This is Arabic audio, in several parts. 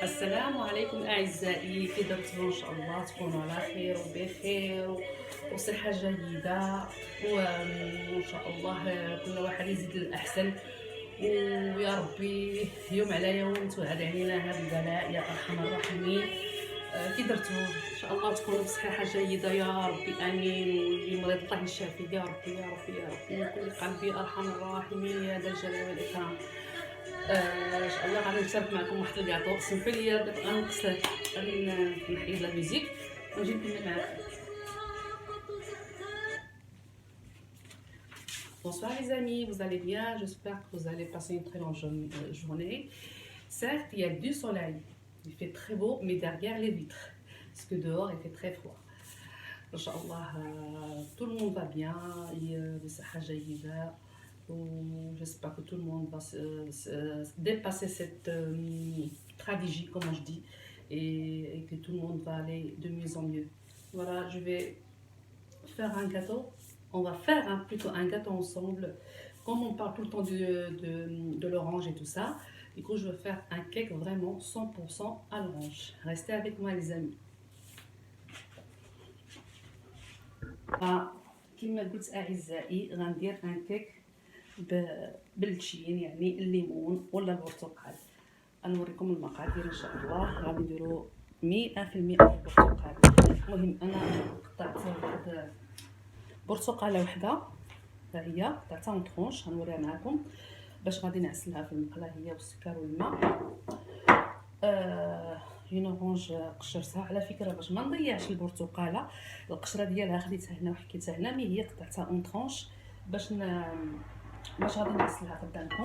السلام عليكم اعزائي، كي درتو ان شاء الله تكونوا على خير وبخير وصحه جيده، وان شاء الله كل واحد يزيد الاحسن، ويا ربي يوم على يوم توعد علينا هذا البلاء يا ارحم الراحمين. كي درتو ان شاء الله تكونوا بصحه جيده يا ربي امين، واللي مريض الله يشافي يا ربي يا ربي يا ربي من كل قلبي ارحم الراحمين يا ذا الجلال والاكرام. ان شاء الله غادي نشارك معكم واحد الكاطو. سمحوا لي دابا غنقص نحيد لا ميوزيك ونجي نكمل معاكم. Bonsoir les amis, vous allez bien? J'espère que vous allez passer une très bonne journée. Certes, il y a du soleil, il fait très beau, mais derrière les vitres, parce que dehors il fait très froid. Inch'Allah, tout le monde va bien, بصحة جيدة, j'espère que tout le monde va se dépasser cette tragédie, comme je dis, et que tout le monde va aller de mieux en mieux. Voilà, je vais faire un gâteau. On va faire plutôt un gâteau ensemble. Comme on parle tout le temps de l'orange et tout ça, du coup, je vais faire un cake vraiment 100% à l'orange. Restez avec moi, les amis. كما قلت اعزائي غندير ان كيك بالتشين، يعني الليمون ولا البرتقال. غنوريكم المقادير ان شاء الله. غادي نديرو 100% البرتقال. المهم انا قطعت واحد برتقاله وحده، ها هي قطعتها اون طرونش، غنوريها معكم باش غادي نعسلها في المقله هي والسكر والماء. اون اورانج قشرتها على فكره باش ما نضيعش البرتقاله، القشره ديالها خديتها هنا وحكيتها هنا، مي هي قطعتها اون طرونش باش غادي نعسلها قدامكم.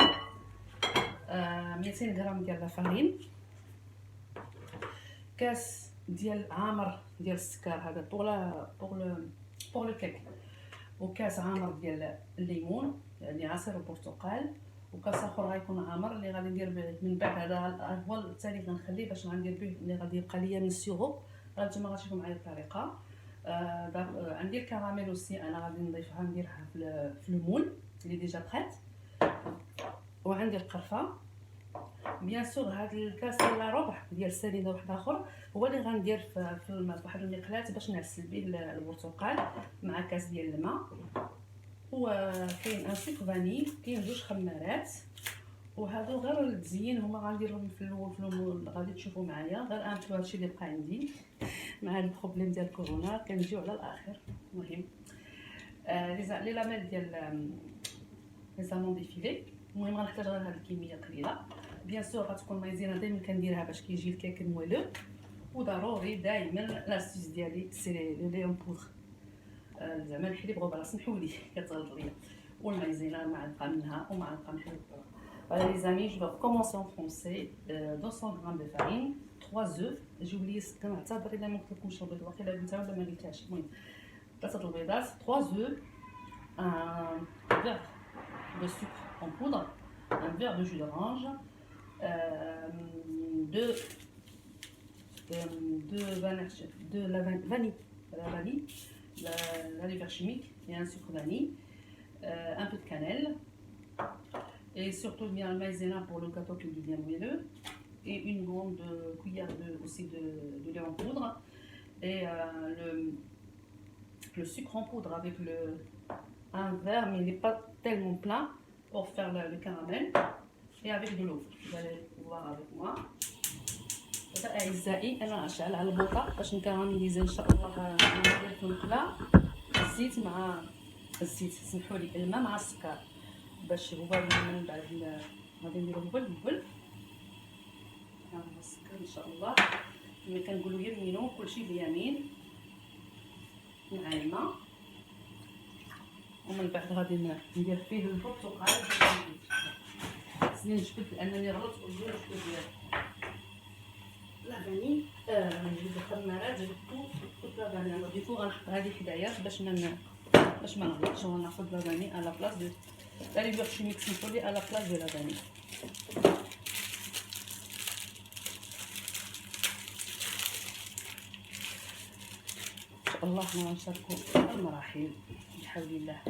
200 غرام ديال لافارين، كاس ديال عامر ديال السكر، هذا بوغ لو كيك، وكاس عامر ديال الليمون يعني عصير البرتقال، وكاس اخر غيكون عامر اللي غادي ندير من بعد. هذا هو الثاني غنخليه باش غندير به اللي غادي يبقى ليا من السيرو. نتوما غتشوفوا معايا الطريقه. عندي الكراميل اوسي، انا غادي نضيفها نديرها في المول اللي ديجا بخات، وعندي القرفه. بيان سور هذا الكاس ولا ربع ديال السنيده واحد اخر هو اللي غندير في الماء واحد المقلاة باش نعسل به البرتقال مع كاس ديال الماء. وكاين ان سيك فاني، كاين جوج خمارات، وهادو غير للتزيين هما غنديرهم في الاول غادي تشوفوا معايا. غير انتو هادشي اللي بقى عندي مع هاد البروبليم ديال كورونا كنجيو على الاخر. المهم لي لاميل ديال لي زامون ديفيلي. المهم غنحتاج غير هاد الكميه قليله. بيان سور غتكون مايزينا دائما كنديرها باش كيجي الكيك موالو، وضروري دائما لاستيس ديالي سي لي اون بودر، زعما الحليب غبره سمحولي كتغلط ليا، والمايزينا معلقه منها ومعلقه من الحليب غبره. Voilà les amis, je vais commencer en français. 200 g de farine, 3 œufs. J'ai oublié كنعتذر الا ما قلتلكمش البيض، واقيلا قلتها ولا ما قلتهاش. المهم 3 البيضات، 3 œufs, un verre de sucre en poudre, un verre de jus d'orange, de la vanille, la levure chimique et un sucre vanille, un peu de cannelle, et surtout bien le maïzena pour le gâteau qui devient moelleux, et une grande cuillère aussi de lait en poudre, et le sucre en poudre avec un verre, mais il n'est pas tellement plein pour faire le caramel, et avec de l'eau. Vous allez voir avec moi. اعزائي انا غنشعل على البوطه باش نكراميليزي ان شاء الله. ندير في المقله الزيت مع الزيت، سمحوا لي الماء مع السكر باش هو من بعد غادي نديرو البل مع السكر ان شاء الله. كما كنقولوا يمينو كلشي بيمين مع الماء، ومن بعد غادي ندير فيه البرتقال. خصني نجبد لانني غلطت وجبت ديال لا فاني، نجبد الخمارات، جبدت لا فاني. ديكو غنحط هذه حدايا باش ما نغلطش، وناخذ لا فاني على بلاص دو لا ليفور شيميك، سمحولي على بلاص دو لا فاني. ان شاء الله حنا غنشاركو المراحل بحول الله.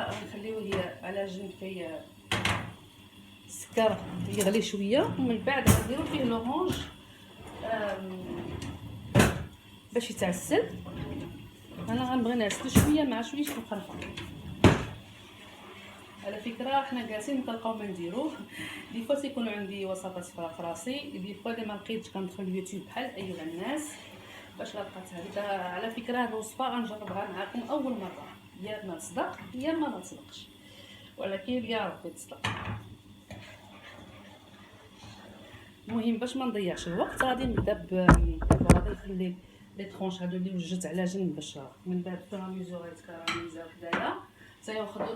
غنخليوه على جنب كي السكر يغلي شويه، ومن بعد غنديرو فيه لورانج باش يتعسل. انا غنبغي نعسلو شويه مع شويه القرفه. على فكره حنا جالسين كنلقاو ما نديروه، دي فوا تيكونوا عندي وصفات في راسي، دي فوا اللي ما لقيتش كندخل اليوتيوب بحال ايها الناس باش لقيت هذه. على فكره هذه الوصفه غنجربها معكم اول مره، يا ما تصدق يا ما تصدقش، ولكن يا ربي تصدق. المهم باش ما نضيعش الوقت غادي نبدا غادي نخلي لي طرونش هادو اللي وجدت على جنب باش من بعد فاميزو غيتكراميزاو حدايا.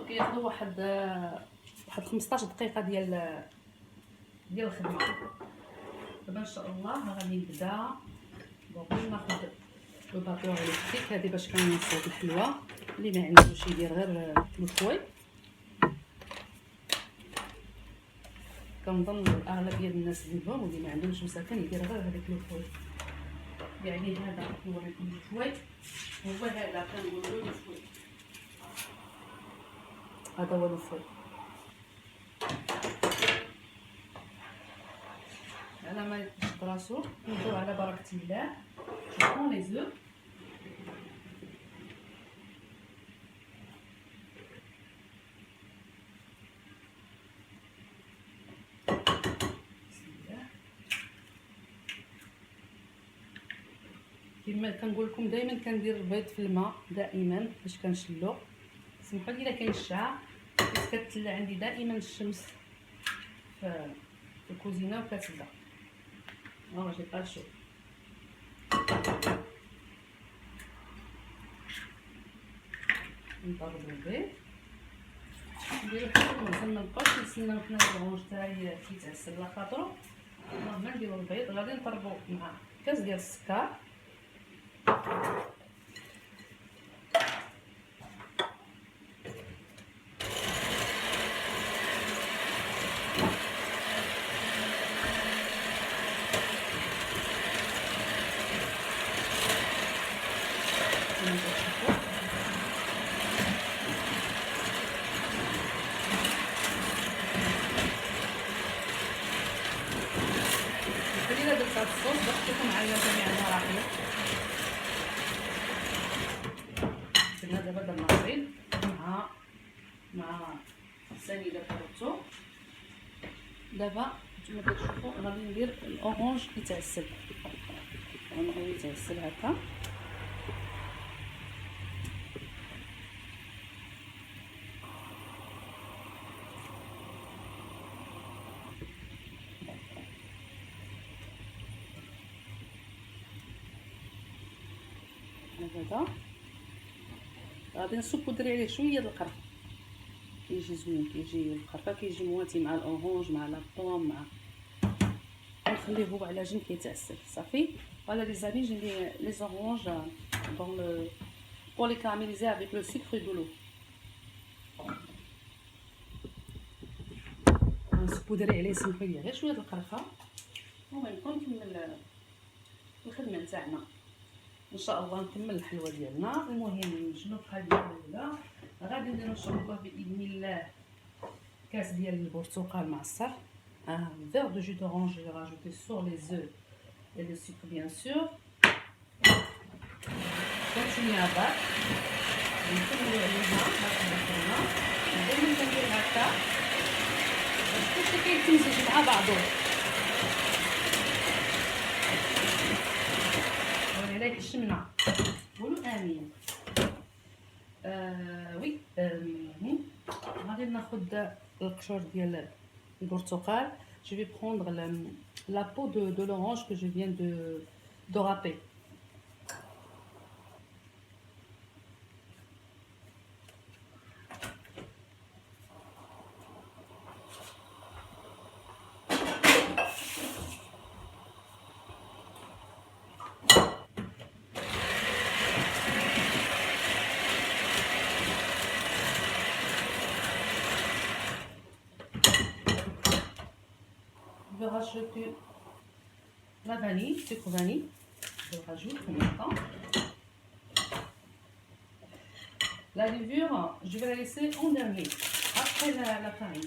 كياخذوا واحد 15 دقيقه ديال الخدمه. دابا ان شاء الله غادي نبدا. بغيت ناخذ لو باطور الكتيك هذه باش كنصاوب الحلوه. اللي ما عندوش يدير غير لو فوي. كنظن الاغلبيه ديال الناس عندهم، واللي ما عندهمش مساكن يدير غير هذاك لو فوي. يعني هذا هو لكم الفوي، هو هذا كنقولوا له الفوي، هذا هو الفوي. على ما يشد راسو نبداو على بركه الله. جو لي زو كما كنقول لكم دائما كندير البيض في الماء دائما باش كنشلو. سمحوا لي الا كاين الشعاع، حيت كتطلع عندي دائما الشمس في الكوزينه وكتبدا جي با شو. نضربو البيض نديرو حتى ما نبقاوش نستناو حنا الغونج تاعي كيتعسل على خاطرو. نورمال نديرو البيض، غادي نضربو مع كاس ديال السكر. خلينا درت هاد الصوص باش تكون على جميع المراحل. درنا دابا درنا البيض مع السنيده كروتو. دابا نتوما كتشوفوا غادي ندير الاورانج يتعسل، غنبغيو يتعسل هكا. هكذا غادي نسوبودري عليه شويه د القرفه، كيجي زوين، كيجي القرفه كيجي مواتي مع الاورانج مع لا بوم مع. نخليه هو على جنب كيتعسل صافي. فوالا لي زامي جي لي اورانج دون لو pour les caraméliser avec le sucre de l'eau. نسبودري عليه سمحوا لي غير شويه د القرفه ونكون نكمل الخدمه نتاعنا ان شاء الله. نكمل الحلوه ديالنا. المهم شنو بقى لي الاولى غادي نديرو نشربوه باذن الله كاس ديال البرتقال معصر. Un verre de jus d'orange, je vais rajouter sur les œufs et le sucre bien sûr. كنشويه هكا نكملو عليها هكا الخدمه. دائما كندير هكا باش كلشي كيتمزج مع بعضو. عليك الشمنه قولوا امين. وي غادي ناخذ القشور ديال البرتقال. Je vais prendre la peau de l'orange que je viens de râper. Je vais rajouter la vanille, sucre vanille. Je le rajoute en même temps. La levure, je vais la laisser en dernier, après la farine.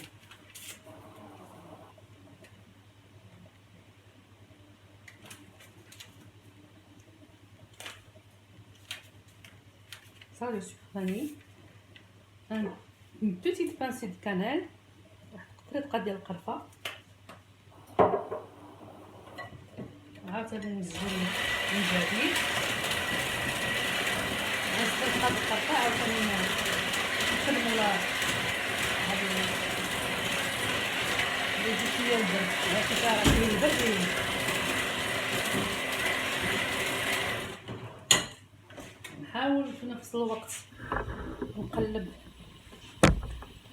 Ça, le sucre vanille. Une petite pincée de cannelle. قطرة ديال القرفة. عاوتاني نزيد من جديد. نزيد هاد القرفة عاوتاني نخدمو هادي ندير شوية البرد، كيفاه كاين البرد. نحاول في نفس الوقت نقلب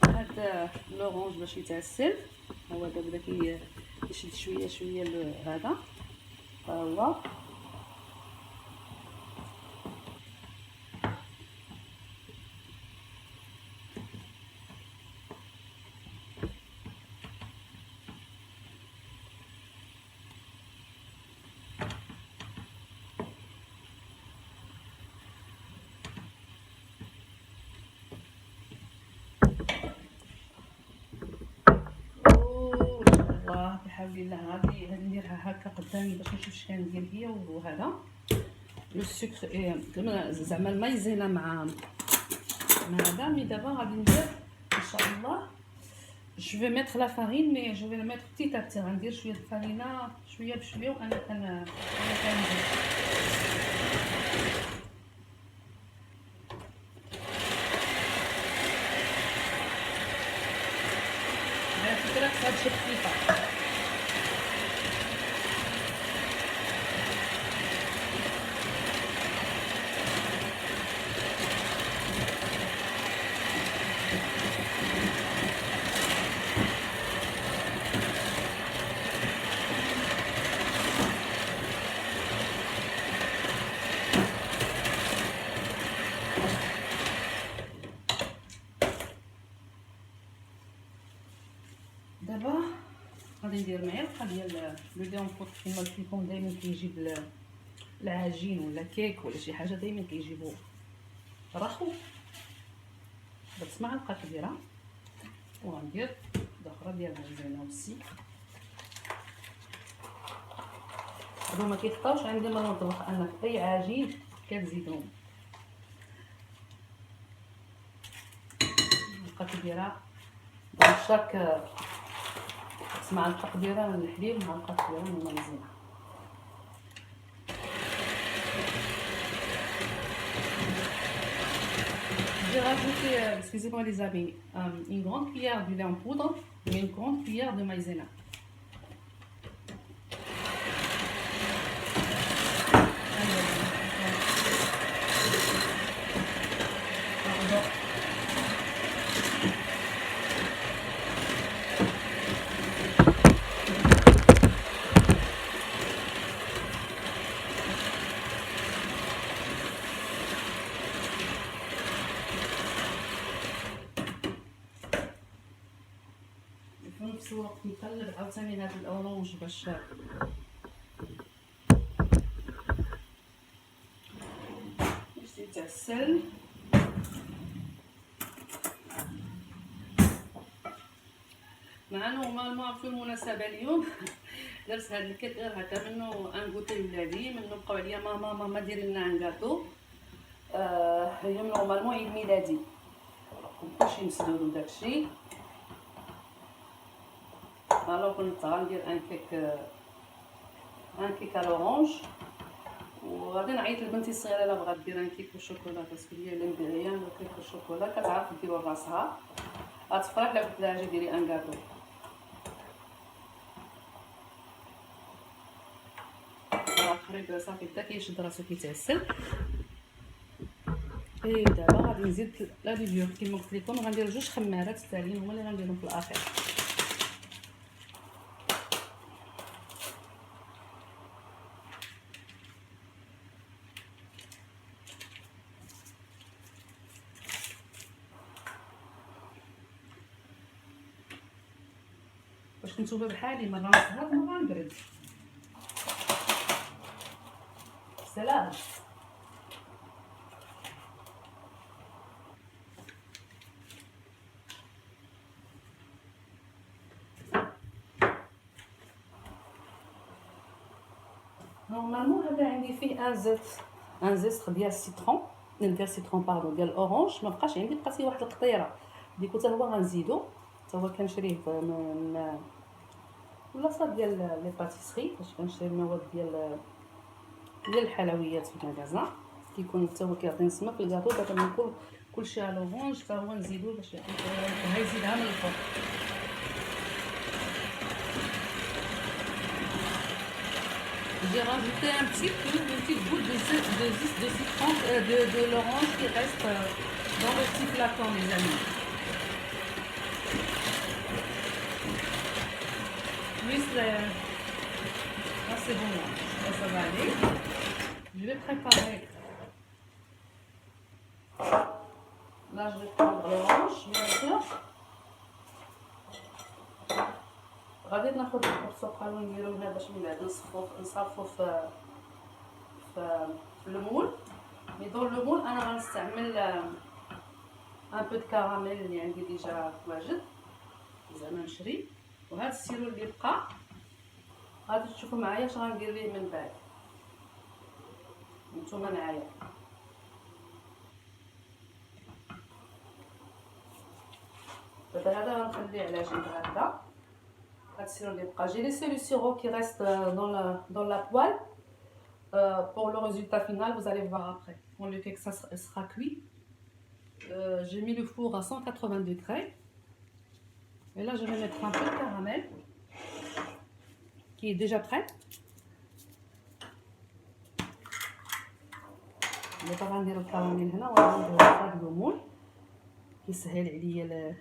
هاد لورانج باش يتعسل. هو دابا بدا كيشد شويه شويه هذا ها هو. بحول الله غادي نديرها هكا قدامي باش نشوف شكان ديال هي. وهذا لو سكر زعما المايزينا مع هذا. مي دابا غادي ندير ان شاء الله جو في ميتر لا فارين، مي جو في لا ميتر بتيت ا بتي. غندير شويه الفارينه شويه بشويه وانا كندير. على فكره هادشي خفيفه. دابا غادي ندير معلقه ديال لو دي اون بوط. كيما قلت لكم دائما كيجيب العجين ولا كيك ولا شي حاجه دائما كيجيبوا راخو. درت معلقه كبيره وغندير وحده اخرى ديال المايزينا اوسي. هادو ما كيخطاوش عندي من المطبخ، انا في اي عجين كنزيدهم معلقه كبيره. شاك معلقه كبيره من الحليب معلقه كبيره من المايزينا. J'ai rajouté, excusez-moi les amis, une grande cuillère de lait en poudre et une grande cuillère de maïzena. في نفس الوقت نقلب عاوتاني هاد الاورانج باش يتعسل. مع نورمالمون في المناسبه اليوم درت هاد الكيك غير هكا منو ان كوتي لولادي. منو بقاو عليا ماما ديري لنا ان كاطو. اليوم نورمالمون عيد ميلادي كلشي مسدود وداكشي. الوغ كنت غندير ان كيك لورانج. وغادي نعيط لبنتي الصغيره الا بغات دير ان كيك بالشوكولا باسكو هي اللي مبغيه الكيك بالشوكولا كتعرف ديرو راسها. غتفرح الا قلت لها اجي ديري ان كاطو. قريب صافي بدا كيشد راسو كيتعسل. اي دابا غادي نزيد لا ليفيور كيما قلت لكم. غندير جوج خمارات تاليين هما اللي غنديرهم في الاخر. واش نتوما بحالي مره نصهد مره نبرد سلام. نورمالمون هذا عندي فيه ان زيستر ديال السيترون، ديال السيترون باردون، ديال الاورانج. ما بقاش عندي، بقات لي واحد القطيره ديكو حتى هو غنزيدو، حتى هو كنشريه من البلاصه ديال لي باتيسري، فاش كنشري المواد ديال الحلويات في المغازان، كيكون حتى هو كيعطيني السما في الكاطو. دابا ناكل كلشي على الاورانج حتى هو نزيدو باش يعطيك يزيدها من الفوق. J'ai rajouté un petit peu, une petite goutte de citron, de l'orange qui reste dans le petit flacon, mes amis. Plus là c'est bon, là ça va aller. Je vais préparer. Là je vais prendre l'orange, bien sûr. غادي ناخذ البرتقال ونديرو هنا باش من بعد نصرفو في المول. مي دون لو مول انا غنستعمل ان بو دو كراميل اللي عندي ديجا واجد زعما نشري. وهذا السيرو اللي بقى غادي تشوفوا معايا اش غندير ليه من بعد، نتوما معايا. دابا هذا غنخليه على جنب هكذا. J'ai laissé le sirop qui reste dans la poêle. Pour le résultat final, vous allez voir après. Quand le cake sera cuit, j'ai mis le four à 180 degrés. Et là, je vais mettre un peu de caramel qui est déjà prêt. دابا غندير الكراميل هنا وغندير هذا المول كيسهل عليا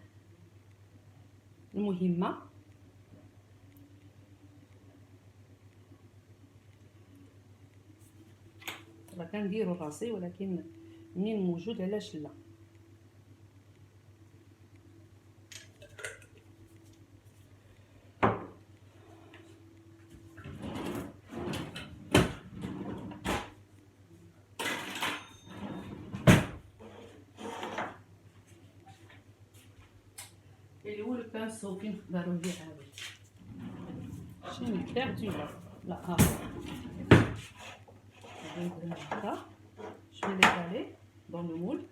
المهمه. راه كنديرو راسي ولكن منين موجود علاش لا. اللي هو البانسو كي نقدروا ندير هذا شنو بيردو لا ها je vais l'étaler dans le moule.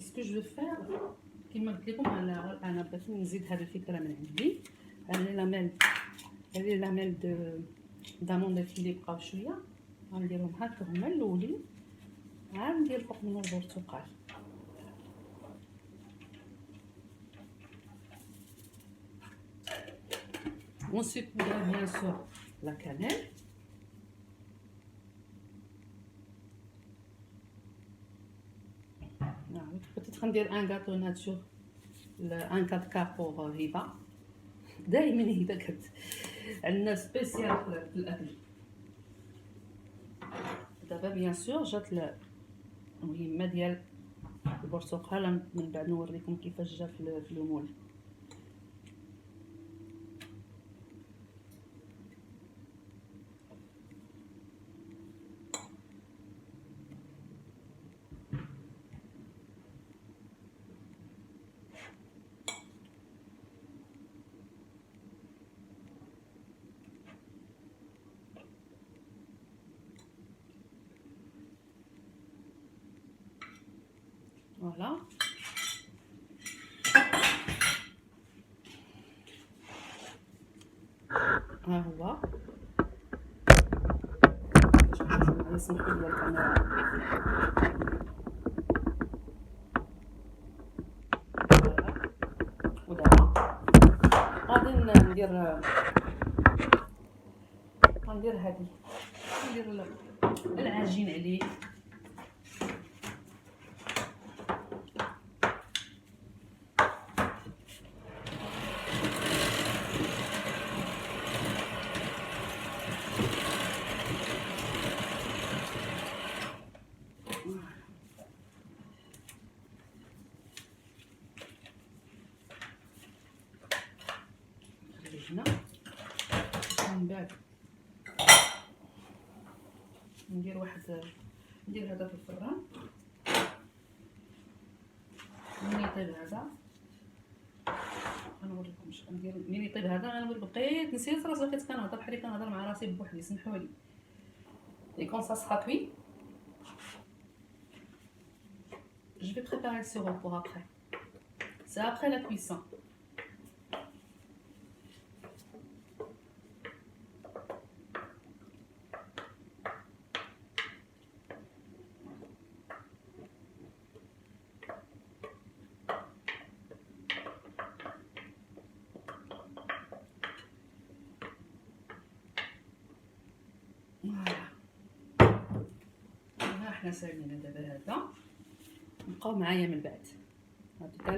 Ce que je vais faire كما قلت لكم انا بغيت نزيد هذه الفكره من عندي. هذه لاميل داموند اللي بقاو شويه غنديرهم هكا هما الاولين، عاد ندير فوق منهم البرتقال. Ensuite bien sûr la cannelle. peut-être ندير un gâteau nature, un 4K pour هبه. دائما هبه عندنا سبيسيال في الاكل. دابا بيان سور جات المهمه ديال البرتقال، من بعد نوريكم كيفاش جا في المول. فوالا ها هو نسمحوا لي الكاميرا. ودابا غادي ندير هذه، ندير العجين عليه. هنا من بعد ندير واحد، ندير هذا في الفران. ملي يطيب هذا غنوريكم اش غندير. ملي يطيب هذا غنوريكم. بقيت نسيت راسي، بقيت كنهضر بحال كنهضر مع راسي بوحدي، سمحوا لي. Et quand ça sera cuit, je vais préparer le sirop pour après. C'est après la cuisson. حنا سالينا دابا هذا، بقاو معايا من بعد. هذا